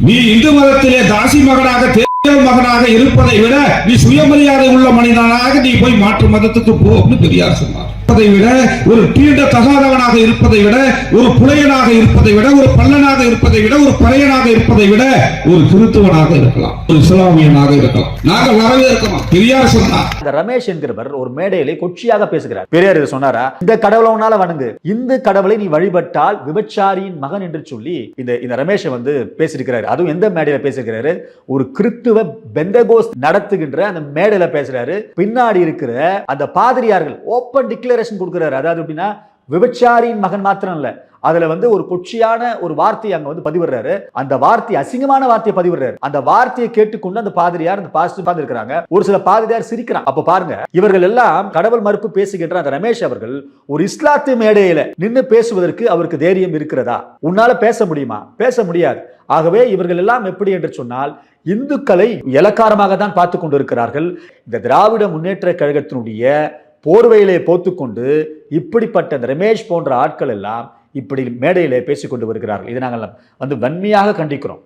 நீ இந்து மதத்திலே தாசி மகனாக தேர்தல் மகனாக இருப்பதை விட நீ சுயமரியாதை உள்ள மனிதனாக நீ போய் மாற்று மதத்துக்கு போன்னு பெரியார் சொன்னார். விட ஒரு தீண்ட தகாதவனாக இருப்பதை விட, ஒரு புலையனாக இருப்பதை விட, ஒரு பல்லனாக இருப்பதை விட, ஒரு பறையனாக இருப்பதை விட ஒரு கிறிஸ்தவனாக இருக்கலாம், ஒரு இஸ்லாமியனாக இருக்கலாம். நாங்கள் வரவேற்கிறோம். பெரியார் சொன்னார். இந்த ரமேஷ் என்கிறவர் ஒரு மேடையிலே கொச்சியாக பேசுகிறார். பெரியார் இதை சொன்னாரா? இந்த கடவுளை உன்னால வணங்கு, இந்த கடவுளை நீ வழிபட்டால் விபச்சாரியின் மகன் என்று சொல்லி இந்த ரமேஷ் வந்து பேசியிருக்கிறாரு. அதுவும் எந்த மேடையில பேசியிருக்கிறாரு? ஒரு கிறிஸ்துவ பெந்தகோஸ்த் நடத்துகின்ற அந்த மேடையில பேசுறாரு. பின்னாடி இருக்கிற அந்த பாதிரியார்கள் ஓப்பன் டிக்ளரேஷன் கொடுக்கிறாரு. அதாவது எப்படின்னா, விபச்சாரியின் மகன் மாத்திரம் இல்ல, அதுல வந்து ஒரு கொச்சியான ஒரு வார்த்தையை அங்க வந்து பதிவிடுறாரு. அந்த வார்த்தை அசிங்கமான வார்த்தையை பதிவிடுறாரு. அந்த வார்த்தையை கேட்டுக்கொண்டு அந்த பாதிரியார், அந்த பாஸ்டர் பார்த்து இருக்கிறாங்க. ஒரு சில பாதிரியார் சிரிக்கிறாங்க. அப்ப பாருங்க, இவர்கள் எல்லாம் கடவுள் மறுப்பு பேசுகின்ற அந்த ரமேஷ் அவர்கள் ஒரு இஸ்லாத்திய மேடையில நின்று பேசுவதற்கு அவருக்கு தைரியம் இருக்கிறதா? உன்னால பேச முடியுமா? பேச முடியாது. ஆகவே இவர்கள் எல்லாம் எப்படி என்று சொன்னால், இந்துக்களை இலக்காரமாக தான் பார்த்து கொண்டிருக்கிறார்கள். இந்த திராவிட முன்னேற்ற கழகத்தினுடைய போர்வையிலே போத்துக்கொண்டு இப்படிப்பட்ட ரமேஷ் போன்ற ஆட்கள் எல்லாம் இப்படி மேடையிலே பேசிக்கொண்டு வருகிறார்கள். இதை நாங்கள் வந்து வன்மையாக கண்டிக்கிறோம்.